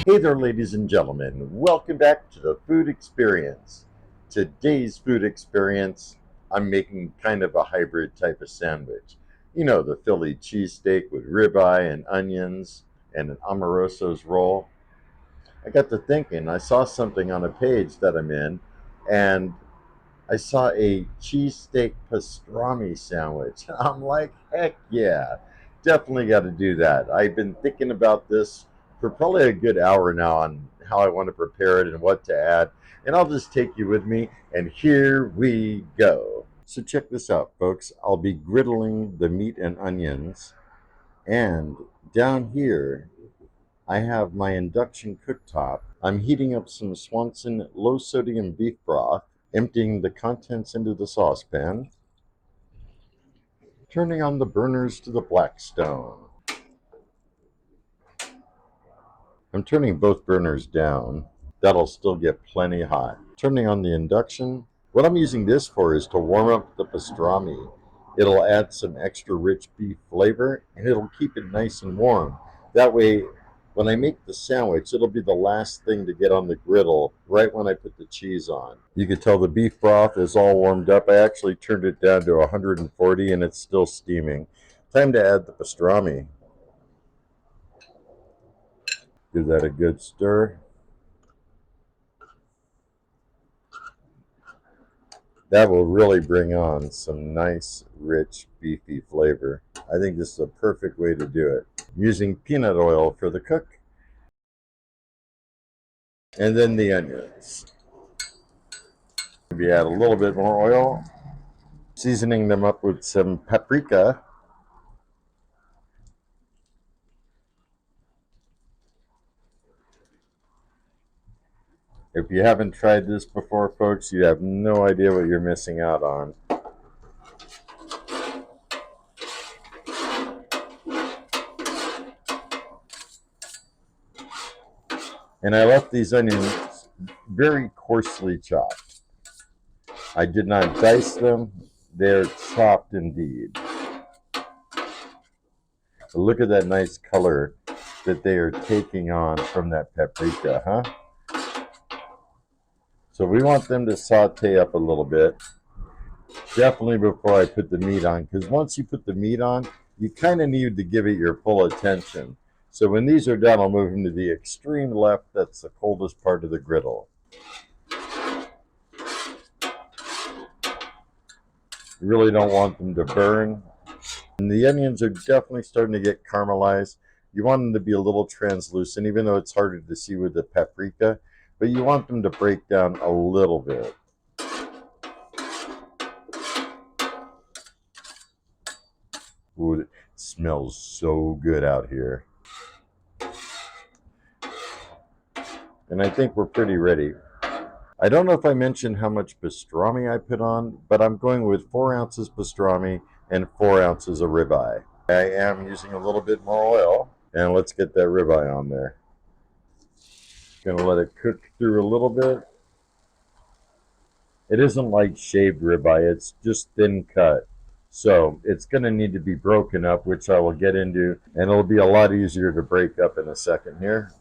Hey there, ladies and gentlemen. Welcome back to the Food Experience. Today's food experience, I'm making kind of a hybrid type of sandwich. You know, the Philly cheesesteak with ribeye and onions and an Amoroso's roll. I got to thinking, I saw something on a page that I'm in, and I saw a cheesesteak pastrami sandwich. I'm like, heck yeah, definitely got to do that. I've been thinking about this for probably a good hour now on how I want to prepare it and what to add. And I'll just take you with me, and here we go. So, check this out, folks. I'll be griddling the meat and onions, and down here, I have my induction cooktop. I'm heating up some Swanson low sodium beef broth, emptying the contents into the saucepan, turning on the burners to the Blackstone. I'm turning both burners down. That'll still get plenty hot. Turning on the induction. What I'm using this for is to warm up the pastrami. It'll add some extra rich beef flavor and it'll keep it nice and warm. That way, when I make the sandwich, it'll be the last thing to get on the griddle right when I put the cheese on. You can tell the beef broth is all warmed up. I actually turned it down to 140 and it's still steaming. Time to add the pastrami. Give that a good stir. That will really bring on some nice, rich, beefy flavor. I think this is a perfect way to do it. Using peanut oil for the cook, and then the onions. Maybe add a little bit more oil, seasoning them up with some paprika. If you haven't tried this before, folks, you have no idea what you're missing out on. And I left these onions very coarsely chopped. I did not dice them, they're chopped indeed. Look at that nice color that they are taking on from that paprika, huh? So we want them to saute up a little bit, definitely before I put the meat on, because once you put the meat on, you kind of need to give it your full attention. So when these are done, I'll move them to the extreme left. That's the coldest part of the griddle. You really don't want them to burn. And the onions are definitely starting to get caramelized. You want them to be a little translucent, even though it's harder to see with the paprika, but you want them to break down a little bit. Ooh, it smells so good out here. And I think we're pretty ready. I don't know if I mentioned how much pastrami I put on, but I'm going with 4 ounces pastrami and 4 ounces of ribeye. I am using a little bit more oil, and let's get that ribeye on there. Gonna let it cook through a little bit. It isn't like shaved ribeye, it's just thin cut. So it's gonna need to be broken up, which I will get into, and it'll be a lot easier to break up in a second here.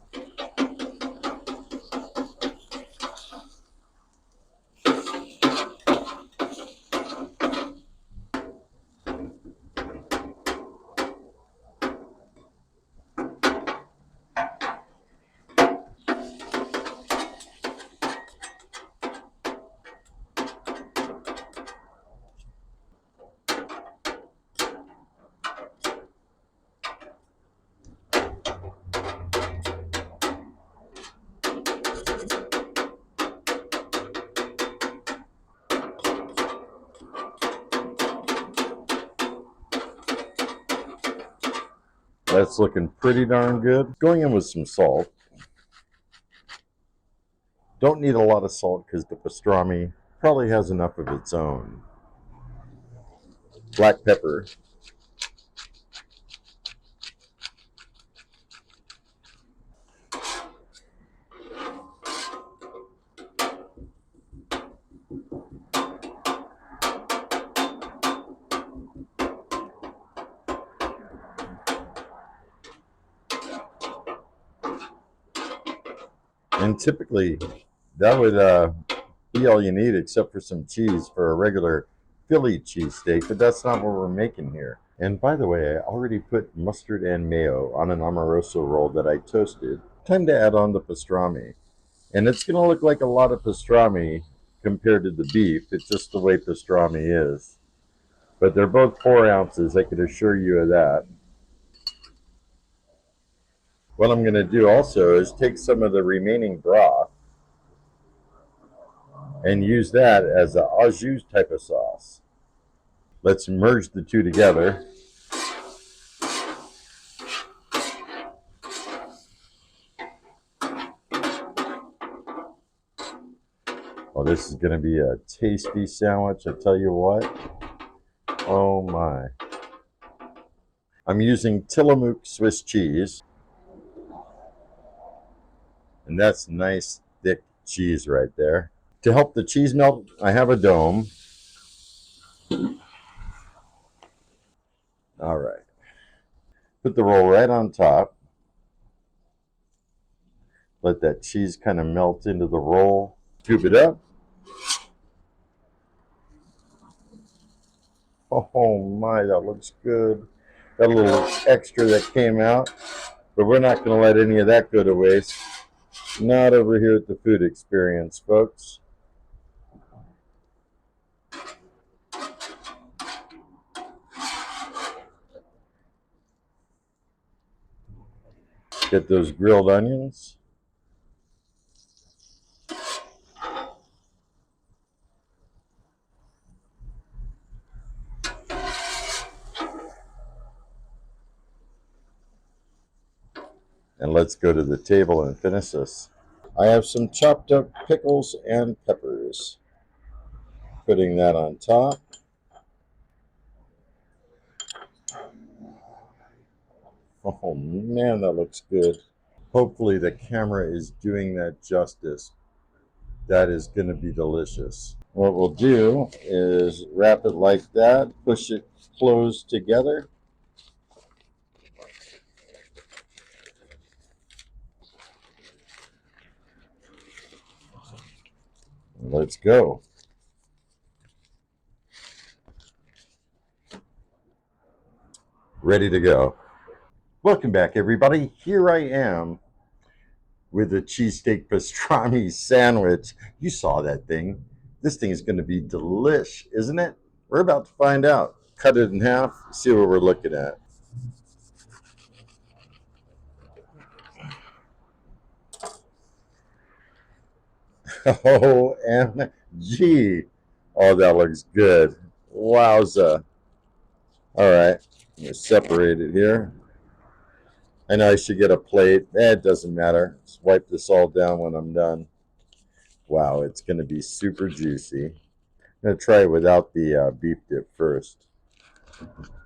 That's looking pretty darn good. Going in with some salt. Don't need a lot of salt because the pastrami probably has enough of its own. Black pepper. And typically, that would be all you need except for some cheese for a regular Philly cheesesteak, but that's not what we're making here. And by the way, I already put mustard and mayo on an Amoroso roll that I toasted. Time to add on the pastrami. And it's going to look like a lot of pastrami compared to the beef. It's just the way pastrami is. But they're both 4 ounces, I can assure you of that. What I'm going to do also is take some of the remaining broth and use that as an au jus type of sauce. Let's merge the two together. Oh, this is going to be a tasty sandwich, I tell you what. Oh my. I'm using Tillamook Swiss cheese, and that's nice thick cheese right there. To help the cheese melt, I have a dome. All right. Put the roll right on top. Let that cheese kind of melt into the roll. Scoop it up. Oh my, that looks good. Got a little extra that came out, but we're not going to let any of that go to waste. Not over here at the Food Experience, folks. Get those grilled onions. And let's go to the table and finish this. I have some chopped up pickles and peppers. Putting that on top. Oh man, that looks good. Hopefully the camera is doing that justice. That is going to be delicious. What we'll do is wrap it like that, push it closed together. Let's go. Ready to go. Welcome back, everybody. Here I am with a cheesesteak pastrami sandwich. You saw that thing. This thing is going to be delish, isn't it? We're about to find out. Cut it in half, see what we're looking at. OMG. Oh, that looks good. Wowza. All right, I'm going to separate it here. I know I should get a plate. It doesn't matter. Just wipe this all down when I'm done. Wow, it's going to be super juicy. I'm going to try it without the beef dip first.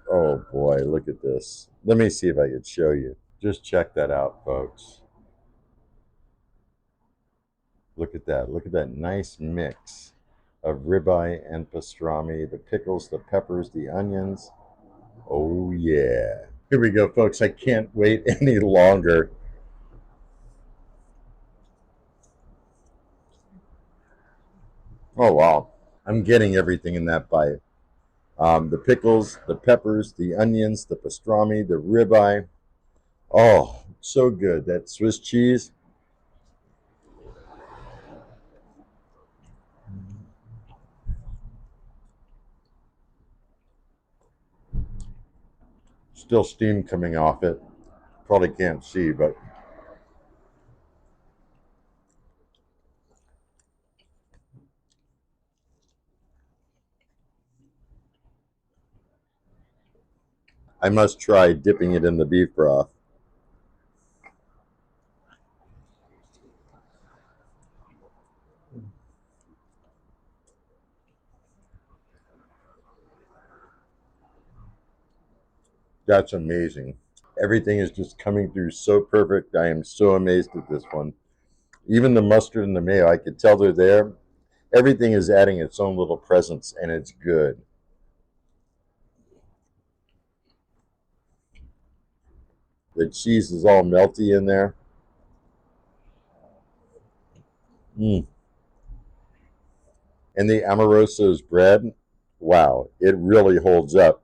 Oh boy, look at this. Let me see if I can show you. Just check that out, folks. Look at that. Look at that nice mix of ribeye and pastrami, the pickles, the peppers, the onions. Oh yeah. Here we go, folks. I can't wait any longer. Oh wow. I'm getting everything in that bite. The pickles, the peppers, the onions, the pastrami, the ribeye. Oh, so good. That Swiss cheese. Still steam coming off it. Probably can't see, but I must try dipping it in the beef broth. That's amazing. Everything is just coming through so perfect. I am so amazed at this one. Even the mustard and the mayo, I could tell they're there. Everything is adding its own little presence, and it's good. The cheese is all melty in there. Mm. And the Amoroso's bread, wow, it really holds up.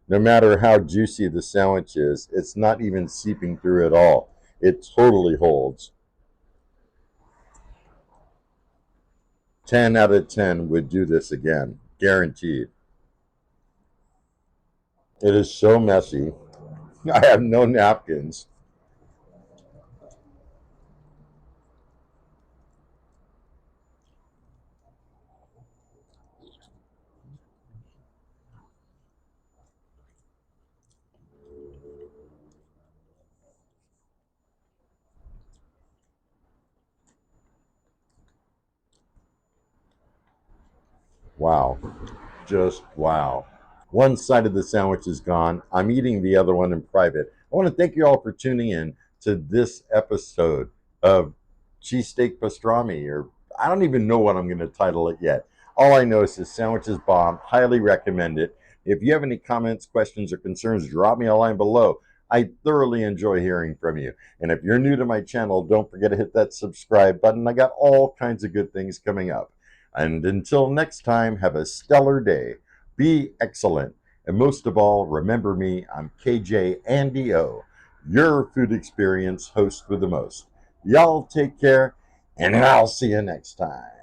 No matter how juicy the sandwich is, it's not even seeping through at all. It totally holds. 10 out of 10 would do this again, guaranteed. It is so messy. I have no napkins. Wow. Just wow. One side of the sandwich is gone. I'm eating the other one in private. I want to thank you all for tuning in to this episode of Cheesesteak Pastrami, or I don't even know what I'm going to title it yet. All I know is this sandwich is bomb. Highly recommend it. If you have any comments, questions, or concerns, drop me a line below. I thoroughly enjoy hearing from you. And if you're new to my channel, don't forget to hit that subscribe button. I got all kinds of good things coming up. And until next time, have a stellar day. Be excellent. And most of all, remember me, I'm KJ Andy O, your food experience host with the most. Y'all take care, and I'll see you next time.